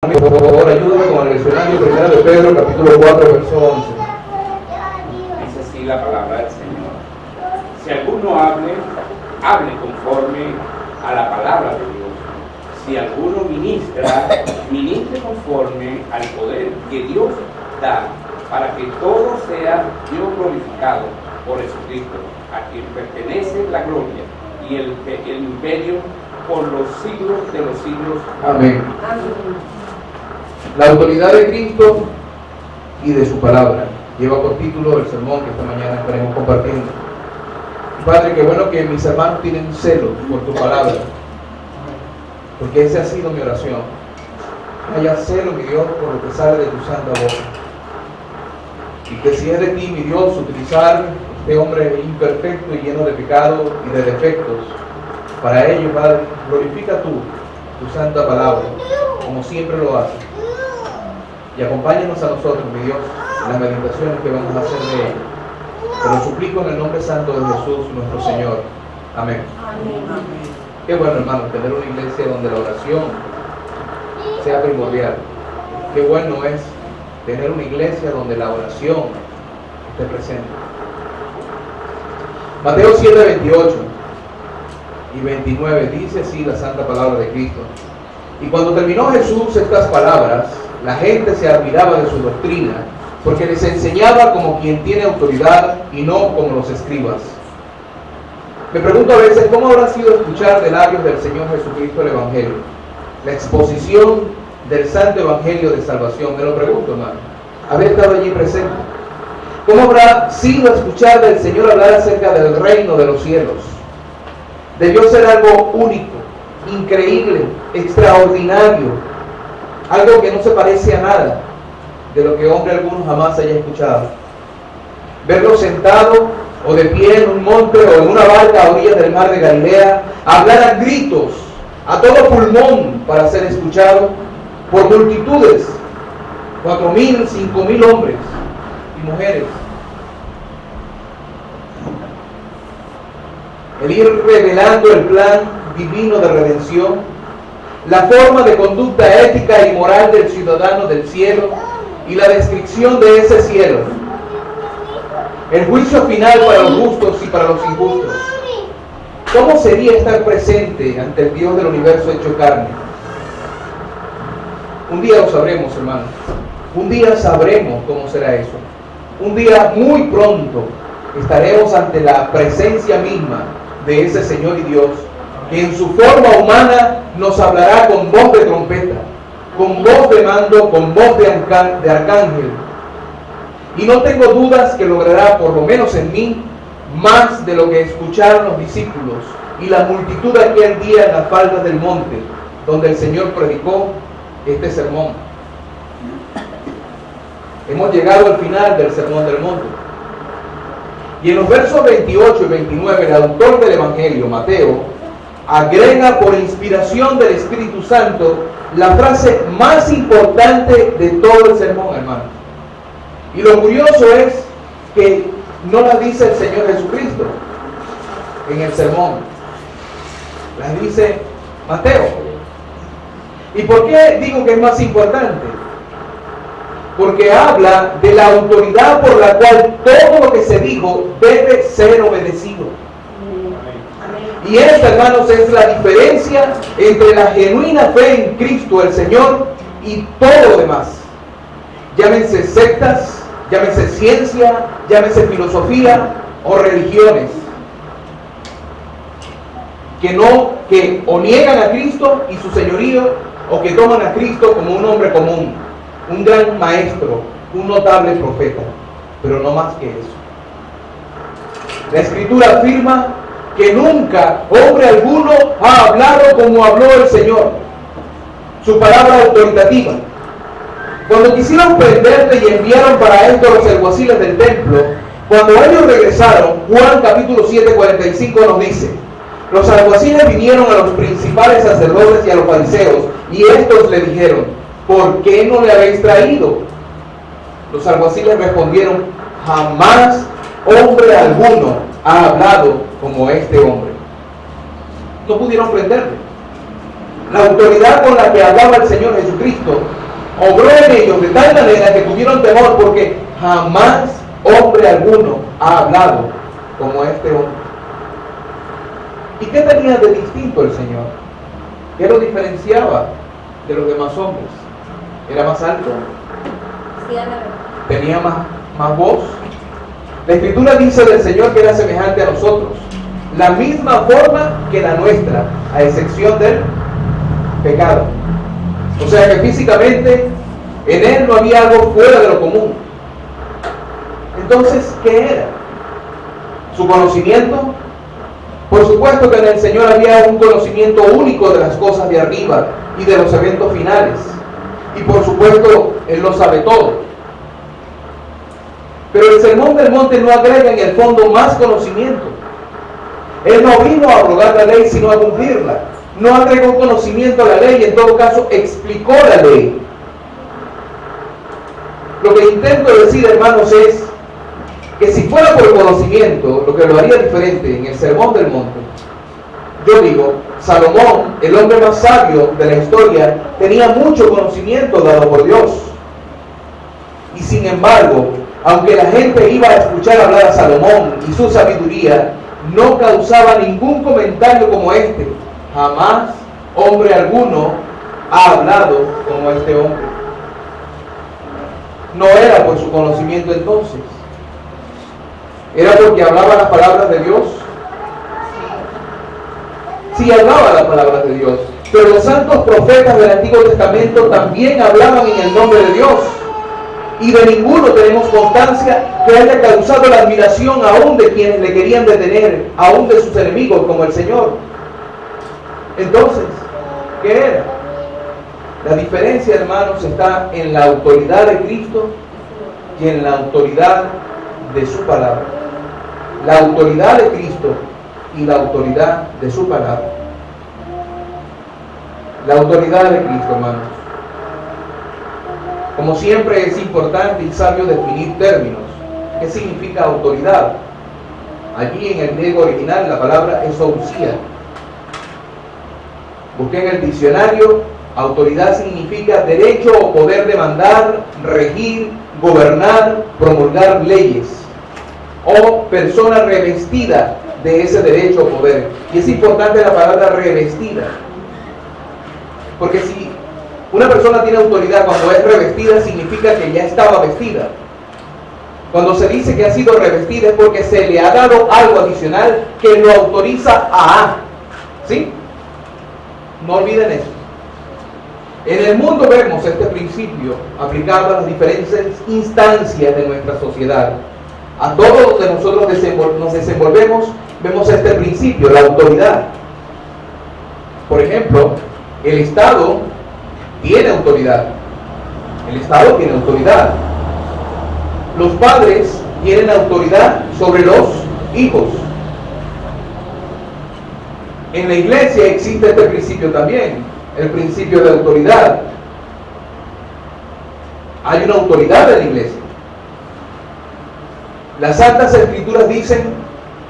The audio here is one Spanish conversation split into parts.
Por favor, ayúdame con el leccionario primero de Pedro, capítulo 4, verso 11. Dice así la palabra del Señor. Si alguno hable conforme a la palabra de Dios. Si alguno ministre conforme al poder que Dios da, para que todo sea Dios glorificado por Jesucristo, a quien pertenece la gloria y el imperio por los siglos de los siglos. Amén. La autoridad de Cristo y de su palabra lleva por título el sermón que esta mañana estaremos compartiendo. Padre, qué bueno que mis hermanos tienen celo por tu palabra, porque esa ha sido mi oración. Haya celo, mi Dios, por lo que sale de tu santa boca, y que si es de ti, mi Dios, utilizar este hombre imperfecto y lleno de pecado y de defectos para ello, Padre, glorifica tú tu santa palabra, como siempre lo haces. Y acompáñanos a nosotros, mi Dios, en las meditaciones que vamos a hacer de ella. Te lo suplico en el nombre santo de Jesús, nuestro Señor. Amén. Amén. Qué bueno, hermano, tener una iglesia donde la oración sea primordial. Qué bueno es tener una iglesia donde la oración esté presente. Mateo 7, 28 y 29 dice así la santa palabra de Cristo. Y cuando terminó Jesús estas palabras, la gente se admiraba de su doctrina, porque les enseñaba como quien tiene autoridad y no como los escribas. Me pregunto a veces, ¿cómo habrá sido escuchar de labios del Señor Jesucristo el Evangelio? La exposición del santo Evangelio de salvación. Me lo pregunto, hermano. Haber estado allí presente. ¿Cómo habrá sido escuchar del Señor hablar acerca del reino de los cielos? Debió ser algo único, increíble, extraordinario. Algo que no se parece a nada de lo que hombre alguno jamás haya escuchado. Verlo sentado o de pie en un monte o en una barca a orillas del mar de Galilea, hablar a gritos, a todo pulmón para ser escuchado por multitudes, 4,000, 5,000 hombres y mujeres. El ir revelando el plan divino de redención, la forma de conducta ética y moral del ciudadano del cielo y la descripción de ese cielo, el juicio final para los justos y para los injustos. ¿Cómo sería estar presente ante el Dios del universo hecho carne? Un día lo sabremos, hermanos. Un día sabremos cómo será eso. Un día muy pronto estaremos ante la presencia misma de ese Señor y Dios, que en su forma humana nos hablará con voz de trompeta, con voz de mando, con voz de arcángel. Y no tengo dudas que logrará, por lo menos en mí, más de lo que escucharon los discípulos y la multitud aquel día en las faldas del monte, donde el Señor predicó este sermón. Hemos llegado al final del sermón del monte. Y en los versos 28 y 29, el autor del Evangelio, Mateo, agrega por inspiración del Espíritu Santo la frase más importante de todo el sermón, hermano. Y lo curioso es que no la dice el Señor Jesucristo en el sermón, la dice Mateo. ¿Y por qué digo que es más importante? Porque habla de la autoridad por la cual todo lo que se dijo debe ser obedecido. Y esta, hermanos, es la diferencia entre la genuina fe en Cristo el Señor y todo lo demás. Llámense sectas, llámense ciencia, llámense filosofía o religiones. Que o niegan a Cristo y su señorío, o que toman a Cristo como un hombre común, un gran maestro, un notable profeta, pero no más que eso. La Escritura afirma que nunca hombre alguno ha hablado como habló el Señor. Su palabra autoritativa. Cuando quisieron prenderte y enviaron para esto a los alguaciles del templo, cuando ellos regresaron, Juan capítulo 7, 45 nos dice: los alguaciles vinieron a los principales sacerdotes y a los fariseos, y estos le dijeron: ¿por qué no le habéis traído? Los alguaciles respondieron: jamás hombre alguno ha hablado como este hombre. No pudieron prenderle. La autoridad con la que hablaba el Señor Jesucristo obró en ellos de tal manera que tuvieron temor, porque jamás hombre alguno ha hablado como este hombre. ¿Y qué tenía de distinto el Señor? ¿Qué lo diferenciaba de los demás hombres? ¿Era más alto? ¿Tenía más voz? La Escritura dice del Señor que era semejante a nosotros, la misma forma que la nuestra, a excepción del pecado. O sea que físicamente en Él no había algo fuera de lo común. Entonces, ¿qué era? ¿Su conocimiento? Por supuesto que en el Señor había un conocimiento único de las cosas de arriba y de los eventos finales. Y por supuesto, Él lo sabe todo. Pero el Sermón del Monte no agrega en el fondo más conocimiento. Él no vino a abrogar la ley, sino a cumplirla. No agregó conocimiento a la ley, en todo caso explicó la ley. Lo que intento decir, hermanos, es que si fuera por conocimiento, lo que lo haría diferente en el Sermón del Monte, yo digo, Salomón, el hombre más sabio de la historia, tenía mucho conocimiento dado por Dios. Y sin embargo, aunque la gente iba a escuchar hablar a Salomón y su sabiduría, no causaba ningún comentario como este. Jamás hombre alguno ha hablado como este hombre. No era por su conocimiento entonces. ¿Era porque hablaba las palabras de Dios? Sí, hablaba las palabras de Dios. Pero los santos profetas del Antiguo Testamento también hablaban en el nombre de Dios. Y de ninguno tenemos constancia que haya causado la admiración aún de quienes le querían detener, aún de sus enemigos como el Señor. Entonces, ¿qué era? La diferencia, hermanos, está en la autoridad de Cristo y en la autoridad de su palabra. La autoridad de Cristo y la autoridad de su palabra. La autoridad de Cristo, hermanos. Como siempre es importante y sabio definir términos. ¿Qué significa autoridad? Allí en el griego original la palabra es ousia. Busqué en el diccionario, autoridad significa derecho o poder de mandar, regir, gobernar, promulgar leyes, o persona revestida de ese derecho o poder. Y es importante la palabra revestida, porque si una persona tiene autoridad cuando es revestida, significa que ya estaba vestida. Cuando se dice que ha sido revestida es porque se le ha dado algo adicional que lo autoriza a. ¿Sí? No olviden eso. En el mundo vemos este principio aplicado a las diferentes instancias de nuestra sociedad. A todos donde nosotros nos desenvolvemos, vemos este principio, la autoridad. Por ejemplo, el Estado tiene autoridad. El Estado tiene autoridad. Los padres tienen autoridad sobre los hijos. En la iglesia existe este principio también, el principio de autoridad. Hay una autoridad en la iglesia. Las Santas Escrituras dicen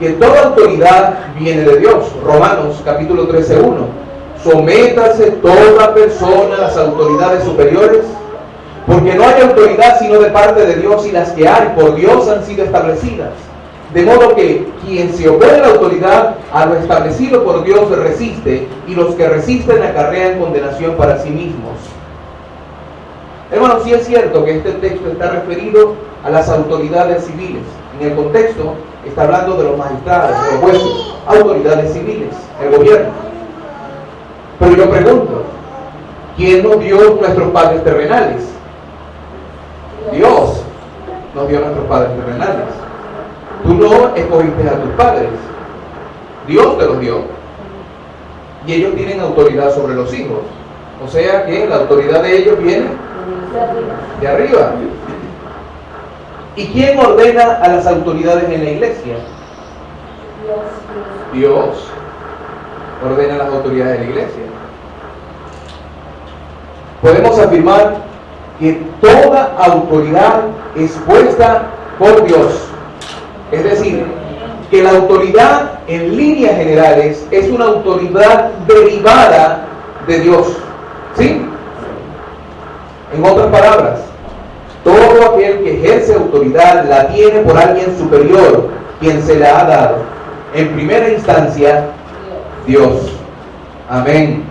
que toda autoridad viene de Dios. Romanos capítulo 13:1. Sométase toda persona a las autoridades superiores, porque no hay autoridad sino de parte de Dios, y las que hay por Dios han sido establecidas. De modo que quien se opone a la autoridad, a lo establecido por Dios resiste, y los que resisten acarrean condenación para sí mismos. Hermanos, sí es cierto que este texto está referido a las autoridades civiles. En el contexto está hablando de los magistrados, de los jueces, autoridades civiles, el gobierno. Pero yo pregunto, ¿quién nos dio nuestros padres terrenales? Dios nos dio nuestros padres terrenales. Tú no escogiste a tus padres, Dios te los dio. Y ellos tienen autoridad sobre los hijos. O sea que la autoridad de ellos viene de arriba. ¿Y quién ordena a las autoridades en la iglesia? Dios ordena a las autoridades de la iglesia. Podemos afirmar que toda autoridad es puesta por Dios. Es decir, que la autoridad en líneas generales es una autoridad derivada de Dios. ¿Sí? En otras palabras, todo aquel que ejerce autoridad la tiene por alguien superior, quien se la ha dado. En primera instancia, Dios. Amén.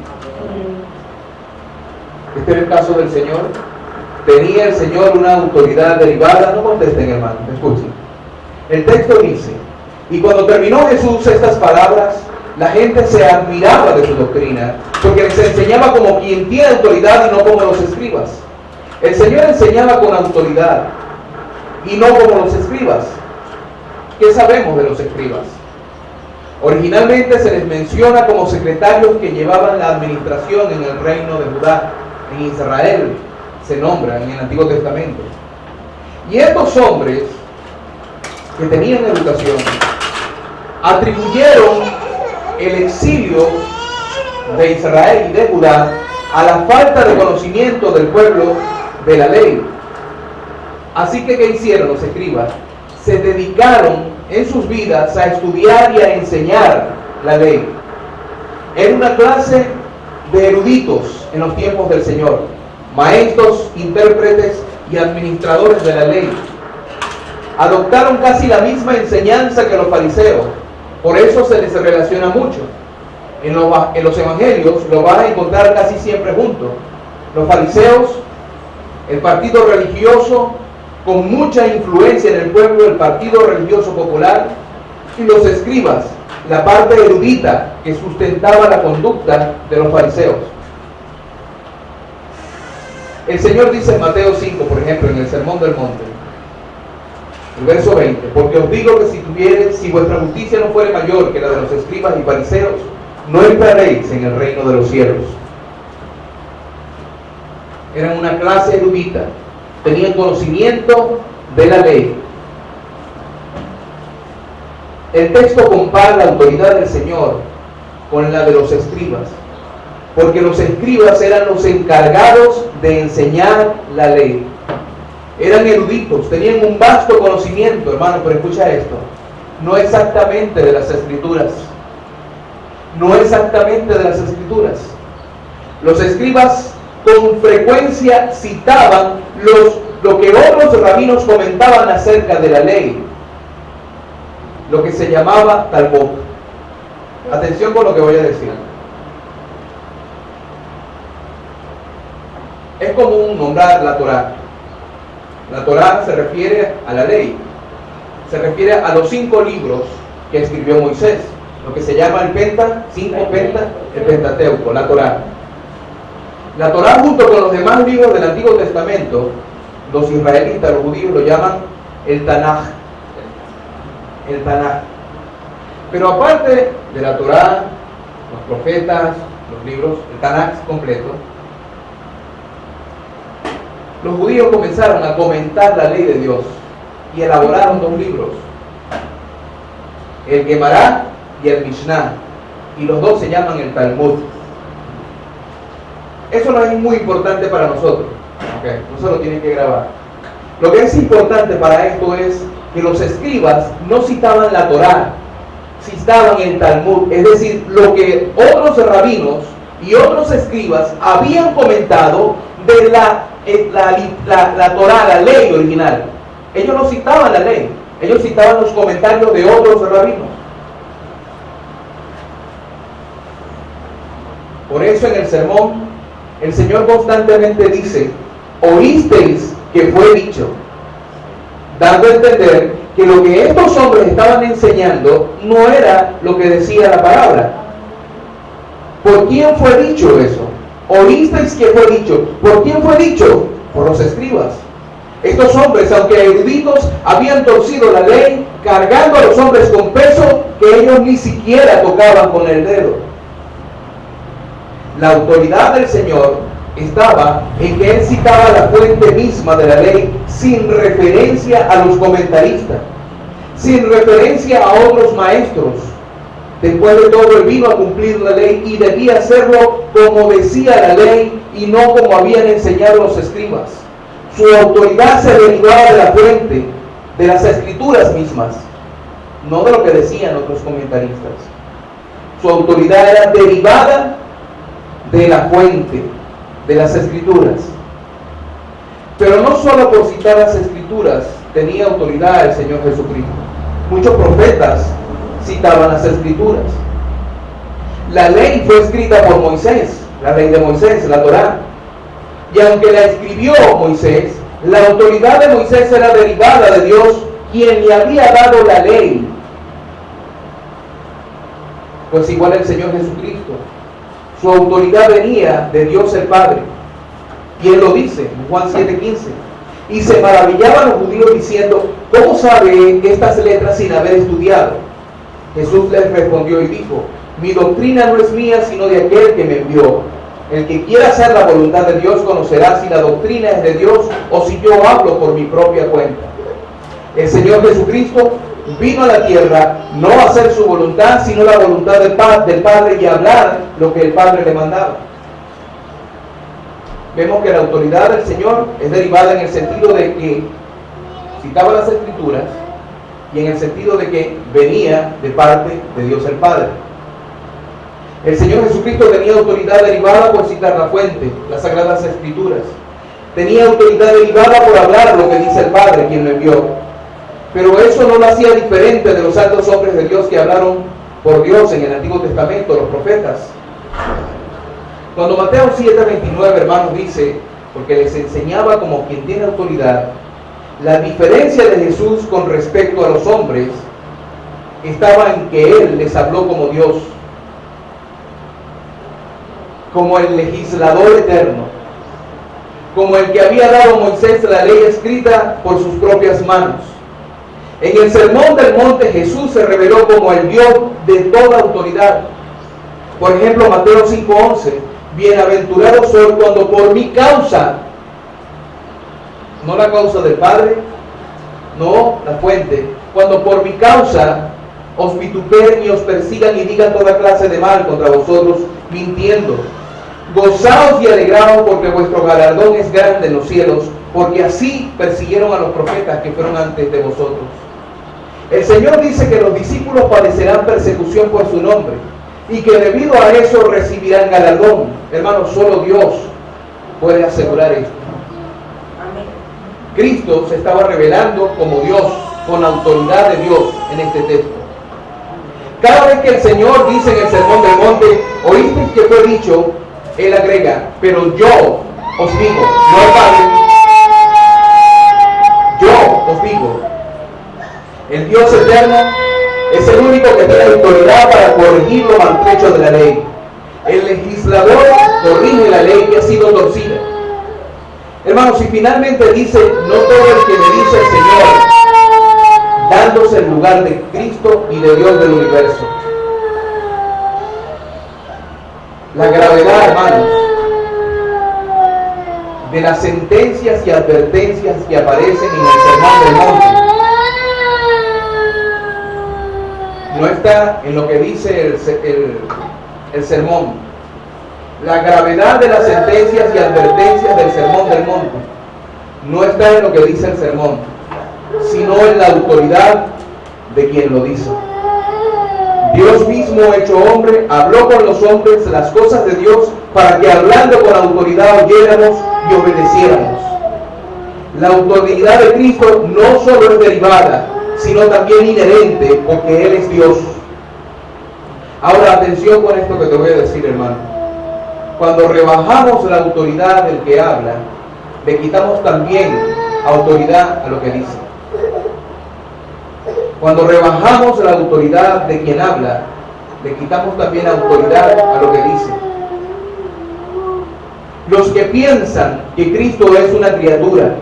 Este es el caso del Señor. ¿Tenía el Señor una autoridad derivada? No contesten, hermano, escuchen. El texto dice: y cuando terminó Jesús estas palabras, la gente se admiraba de su doctrina, porque les enseñaba como quien tiene autoridad y no como los escribas. El Señor enseñaba con autoridad y no como los escribas. ¿Qué sabemos de los escribas? Originalmente se les menciona como secretarios que llevaban la administración en el reino de Judá. En Israel se nombran en el Antiguo Testamento. Y estos hombres que tenían educación atribuyeron el exilio de Israel y de Judá a la falta de conocimiento del pueblo de la ley. Así que, ¿qué hicieron los escribas? Se dedicaron en sus vidas a estudiar y a enseñar la ley. Era una clase de eruditos en los tiempos del Señor, maestros, intérpretes y administradores de la ley. Adoptaron casi la misma enseñanza que los fariseos, por eso se les relaciona mucho. En los evangelios lo vas a encontrar casi siempre juntos. Los fariseos, el partido religioso con mucha influencia en el pueblo, el partido religioso popular, y los escribas, la parte erudita que sustentaba la conducta de los fariseos. El Señor dice en Mateo 5, por ejemplo, en el Sermón del Monte, el verso 20: porque os digo que si vuestra justicia no fuere mayor que la de los escribas y fariseos, no entraréis en el reino de los cielos. Eran una clase erudita, tenían conocimiento de la ley. El texto compara la autoridad del Señor con la de los escribas, porque los escribas eran los encargados de enseñar la ley. Eran eruditos, tenían un vasto conocimiento, hermano, pero escucha esto, no exactamente de las Escrituras. No exactamente de las Escrituras. Los escribas con frecuencia citaban lo que otros rabinos comentaban acerca de la ley, lo que se llamaba Talmud. Atención con lo que voy a decir. Es común nombrar la Torá. La Torá se refiere a la ley, se refiere a los 5 libros que escribió Moisés, lo que se llama el Pentateuco, la Torá. La Torá, junto con los demás libros del Antiguo Testamento, los israelitas, los judíos lo llaman el Tanaj. El Tanaj. Pero aparte de la Torá, los profetas, los libros, el Tanaj completo, los judíos comenzaron a comentar la ley de Dios y elaboraron 2 libros, el Gemara y el Mishnah, y los 2 se llaman el Talmud. Eso no es muy importante para nosotros, okay, no se lo tienen que grabar. Lo que es importante para esto es que los escribas no citaban la Torá, citaban el Talmud, es decir, lo que otros rabinos y otros escribas habían comentado de la Torá, la ley original. Ellos no citaban la ley, ellos citaban los comentarios de otros rabinos. Por eso en el sermón el Señor constantemente dice: oísteis que fue dicho, dando a entender que lo que estos hombres estaban enseñando no era lo que decía la palabra. ¿Por quién fue dicho eso? Oísteis que fue dicho. ¿Por quién fue dicho? Por los escribas. Estos hombres, aunque eruditos, habían torcido la ley, cargando a los hombres con peso que ellos ni siquiera tocaban con el dedo. La autoridad del Señor estaba en que Él citaba la fuente misma de la ley sin referencia a los comentaristas, sin referencia a otros maestros. Después de todo, Él vino a cumplir la ley y debía hacerlo como decía la ley y no como habían enseñado los escribas. Su autoridad se derivaba de la fuente, de las Escrituras mismas, no de lo que decían otros comentaristas. Su autoridad era derivada de la fuente, de las Escrituras. Pero no solo por citar las Escrituras tenía autoridad el Señor Jesucristo. Muchos profetas citaban las Escrituras. La ley fue escrita por Moisés, la ley de Moisés, la Torá. Y aunque la escribió Moisés, la autoridad de Moisés era derivada de Dios, quien le había dado la ley. Pues igual el Señor Jesucristo, su autoridad venía de Dios el Padre. Y Él lo dice en Juan 7:15. Y se maravillaban los judíos diciendo: ¿cómo sabe estas letras sin haber estudiado? Jesús les respondió y dijo: mi doctrina no es mía, sino de aquel que me envió. El que quiera hacer la voluntad de Dios conocerá si la doctrina es de Dios o si yo hablo por mi propia cuenta. El Señor Jesucristo vino a la tierra no a hacer su voluntad, sino la voluntad del Padre, y a hablar lo que el Padre le mandaba. Vemos que la autoridad del Señor es derivada en el sentido de que citaba las Escrituras y en el sentido de que venía de parte de Dios el Padre. El Señor Jesucristo tenía autoridad derivada por citar la fuente, las Sagradas Escrituras. Tenía autoridad derivada por hablar lo que dice el Padre, quien lo envió. Pero eso no lo hacía diferente de los altos hombres de Dios que hablaron por Dios en el Antiguo Testamento, los profetas. Cuando Mateo 7:29, hermanos, dice, porque les enseñaba como quien tiene autoridad, la diferencia de Jesús con respecto a los hombres estaba en que Él les habló como Dios, como el legislador eterno, como el que había dado a Moisés la ley escrita por sus propias manos. En el Sermón del Monte Jesús se reveló como el Dios de toda autoridad. Por ejemplo, Mateo 5:11, bienaventurado soy cuando por mi causa, no la causa del Padre, no la fuente, cuando por mi causa os vituperen y os persigan y digan toda clase de mal contra vosotros, mintiendo. Gozaos y alegraos, porque vuestro galardón es grande en los cielos, porque así persiguieron a los profetas que fueron antes de vosotros. El Señor dice que los discípulos padecerán persecución por su nombre y que debido a eso recibirán galardón. Hermanos, solo Dios puede asegurar esto. Cristo se estaba revelando como Dios, con autoridad de Dios en este texto. Cada vez que el Señor dice en el Sermón del Monte, oísteis que fue dicho, Él agrega, pero yo os digo, no el Padre, yo os digo. El Dios eterno es el único que tiene autoridad para corregir lo maltrecho de la ley. El legislador corrige la ley que ha sido torcida. Hermanos, y finalmente dice, no todo el que me dice el Señor, dándose el lugar de Cristo y de Dios del universo. La gravedad, hermanos, de las sentencias y advertencias que aparecen en el Sermón del Monte no está en lo que dice el sermón. La gravedad de las sentencias y advertencias del Sermón del Monte no está en lo que dice el sermón, sino en la autoridad de quien lo dice. Dios mismo, hecho hombre, habló con los hombres las cosas de Dios para que hablando con autoridad oyéramos y obedeciéramos. La autoridad de Cristo no solo es derivada, sino también inherente, porque Él es Dios. Ahora, atención con esto que te voy a decir, hermano. Cuando rebajamos la autoridad del que habla, le quitamos también autoridad a lo que dice. Cuando rebajamos la autoridad de quien habla, le quitamos también autoridad a lo que dice. Los que piensan que Cristo es una criatura,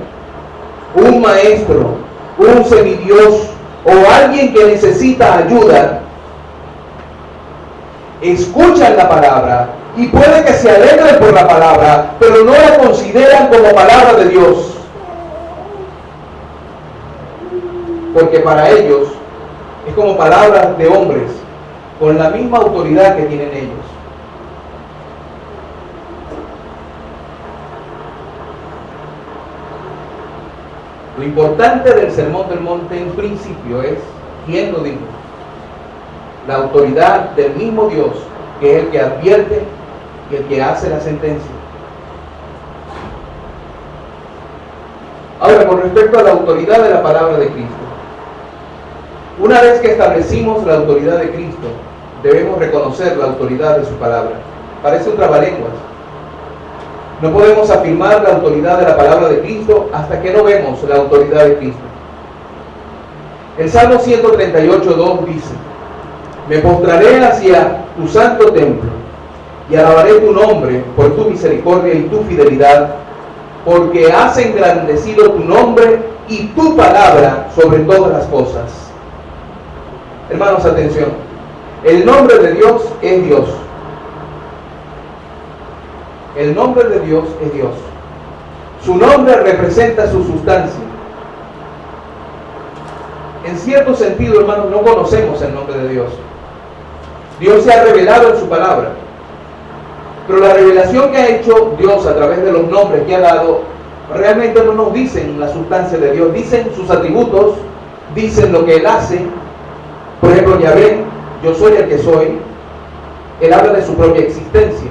un maestro, un semidios o alguien que necesita ayuda, escuchan la palabra y puede que se alegren por la palabra, pero no la consideran como palabra de Dios. Porque para ellos es como palabras de hombres, con la misma autoridad que tienen ellos. Lo importante del Sermón del Monte en principio es quién lo dijo. La autoridad del mismo Dios, que es el que advierte y el que hace la sentencia. Ahora, con respecto a la autoridad de la palabra de Cristo. Una vez que establecimos la autoridad de Cristo, debemos reconocer la autoridad de su palabra. Parece un trabalenguas. No podemos afirmar la autoridad de la palabra de Cristo hasta que no vemos la autoridad de Cristo. El Salmo 138:2 dice: me postraré hacia tu santo templo y alabaré tu nombre por tu misericordia y tu fidelidad, porque has engrandecido tu nombre y tu palabra sobre todas las cosas. Hermanos, atención. El nombre de Dios es Dios. El nombre de Dios es Dios. Su nombre representa su sustancia. En cierto sentido, hermanos, no conocemos el nombre de Dios. Dios se ha revelado en su palabra. Pero la revelación que ha hecho Dios a través de los nombres que ha dado, realmente no nos dicen la sustancia de Dios. Dicen sus atributos, dicen lo que Él hace. Por ejemplo, Yahvé, yo soy el que soy. Él habla de su propia existencia.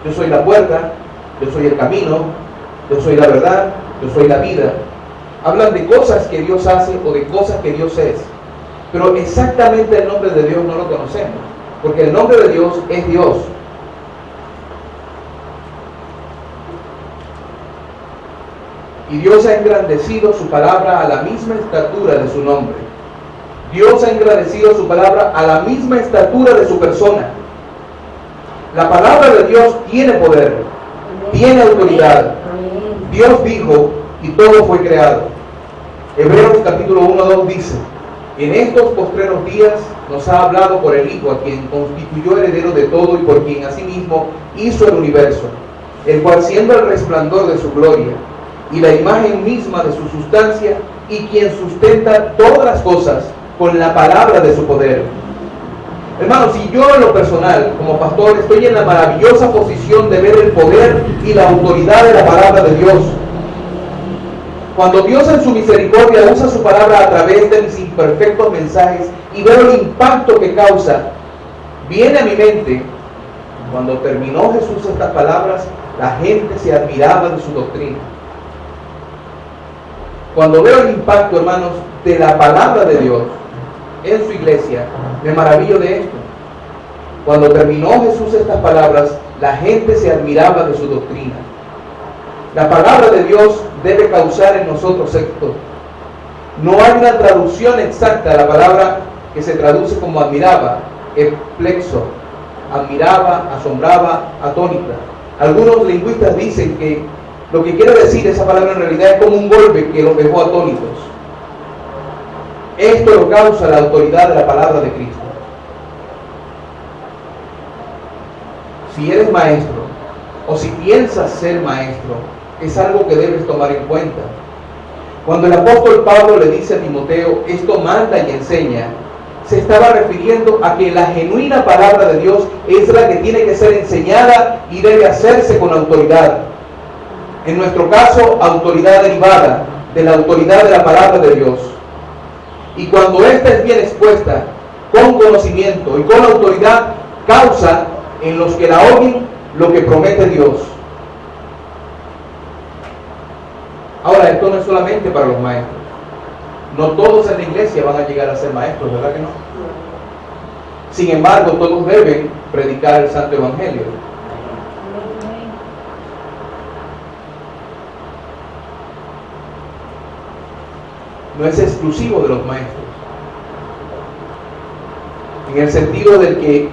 Yo soy la puerta, yo soy el camino, yo soy la verdad, yo soy la vida. Hablan de cosas que Dios hace o de cosas que Dios es. Pero exactamente el nombre de Dios no lo conocemos, porque el nombre de Dios es Dios. Y Dios ha engrandecido su palabra a la misma estatura de su nombre. Dios ha engrandecido su palabra a la misma estatura de su persona. La palabra de Dios tiene poder, tiene autoridad. Dios dijo y todo fue creado. Hebreos capítulo 1:2 dice: en estos postreros días nos ha hablado por el Hijo, a quien constituyó heredero de todo y por quien asimismo hizo el universo, el cual, siendo el resplandor de su gloria y la imagen misma de su sustancia, y quien sustenta todas las cosas con la palabra de su poder. Hermanos, si yo en lo personal, como pastor, estoy en la maravillosa posición de ver el poder y la autoridad de la palabra de Dios, cuando Dios en su misericordia usa su palabra a través de mis imperfectos mensajes y veo el impacto que causa, viene a mi mente, cuando terminó Jesús estas palabras, la gente se admiraba de su doctrina. Cuando veo el impacto, hermanos, de la palabra de Dios en su iglesia, me maravillo de esto. Cuando terminó Jesús estas palabras, la gente se admiraba de su doctrina. La palabra de Dios debe causar en nosotros esto. No hay una traducción exacta de la palabra que se traduce como admiraba, perplexo, admiraba, asombraba, atónita. Algunos lingüistas dicen que lo que quiere decir esa palabra en realidad es como un golpe que los dejó atónitos. Esto lo causa la autoridad de la palabra de Cristo. Si eres maestro, o si piensas ser maestro, es algo que debes tomar en cuenta. Cuando el apóstol Pablo le dice a Timoteo, esto manda y enseña, se estaba refiriendo a que la genuina palabra de Dios es la que tiene que ser enseñada y debe hacerse con autoridad. En nuestro caso, autoridad derivada de la autoridad de la palabra de Dios. Y cuando esta es bien expuesta, con conocimiento y con autoridad, causa en los que la oyen lo que promete Dios. Ahora, esto no es solamente para los maestros. No todos en la iglesia van a llegar a ser maestros, ¿verdad que no? Sin embargo, todos deben predicar el Santo Evangelio. No es exclusivo de los maestros, en el sentido del que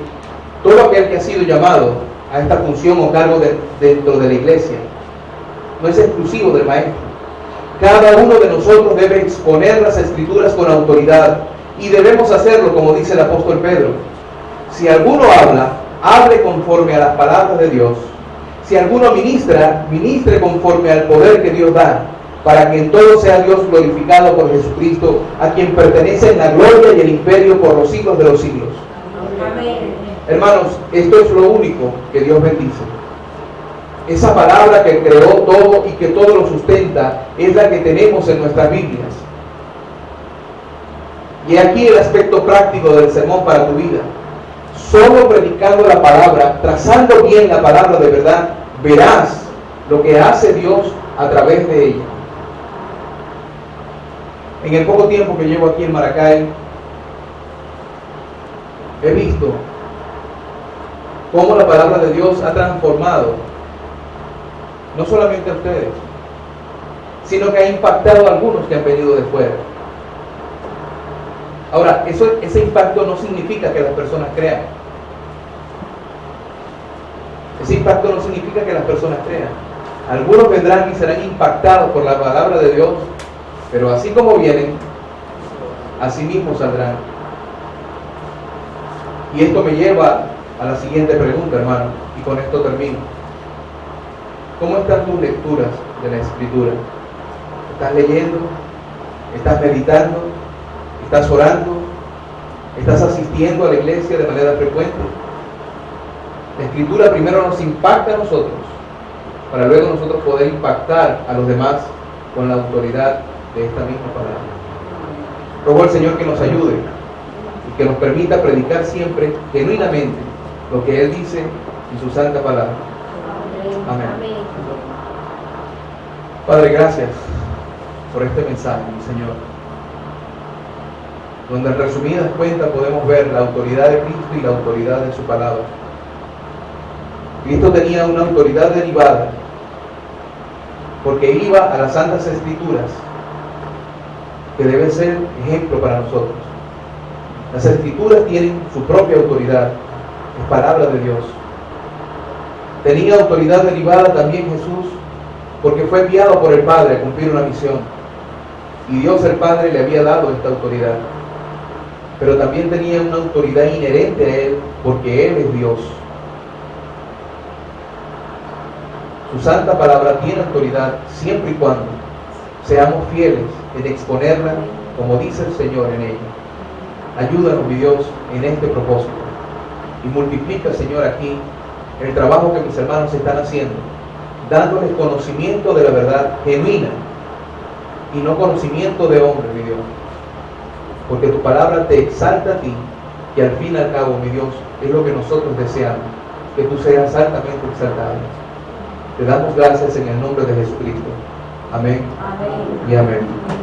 todo aquel que ha sido llamado a esta función o cargo dentro de la iglesia no es exclusivo del maestro. Cada uno de nosotros debe exponer las Escrituras con autoridad y debemos hacerlo como dice el apóstol Pedro. Si alguno habla, hable conforme a las palabras de Dios. Si alguno ministra, ministre conforme al poder que Dios da, para que en todo sea Dios glorificado por Jesucristo, a quien pertenecen la gloria y el imperio por los siglos de los siglos. Amén. Hermanos, esto es lo único que Dios bendice. Esa palabra que creó todo y que todo lo sustenta es la que tenemos en nuestras Biblias. Y aquí el aspecto práctico del sermón para tu vida. solo predicando la palabra, trazando bien la palabra de verdad, verás lo que hace Dios a través de ella. En el poco tiempo que llevo aquí en Maracay, he visto cómo la palabra de Dios ha transformado no solamente a ustedes, sino que ha impactado a algunos que han venido de fuera. Ahora, ese impacto no significa que las personas crean. Ese impacto no significa que las personas crean. Algunos vendrán y serán impactados por la palabra de Dios, pero así como vienen, así mismo saldrán. Y esto me lleva a la siguiente pregunta, hermano, y con esto termino. ¿Cómo están tus lecturas de la Escritura? ¿Estás leyendo? ¿Estás meditando? ¿Estás orando? ¿Estás asistiendo a la iglesia de manera frecuente? La Escritura primero nos impacta a nosotros, para luego nosotros poder impactar a los demás con la autoridad de esta misma palabra. Ruego al Señor que nos ayude y que nos permita predicar siempre genuinamente lo que Él dice en su santa palabra. Amén. Padre, gracias por este mensaje, mi Señor, donde en resumidas cuentas podemos ver la autoridad de Cristo y la autoridad de su palabra. Cristo tenía una autoridad derivada porque iba a las Santas Escrituras, que debe ser ejemplo para nosotros. Las Escrituras tienen su propia autoridad, es palabra de Dios. Tenía autoridad derivada también Jesús, porque fue enviado por el Padre a cumplir una misión, y Dios el Padre le había dado esta autoridad. Pero también tenía una autoridad inherente a Él, porque Él es Dios. Su santa palabra tiene autoridad siempre y cuando seamos fieles en exponerla como dice el Señor en ella. Ayúdanos, mi Dios, en este propósito. Y multiplica, Señor, aquí el trabajo que mis hermanos están haciendo, dándoles conocimiento de la verdad genuina y no conocimiento de hombre, mi Dios. Porque tu palabra te exalta a ti y al fin y al cabo, mi Dios, es lo que nosotros deseamos, que tú seas altamente exaltado. Te damos gracias en el nombre de Jesucristo. Amén. Amén. Y amén.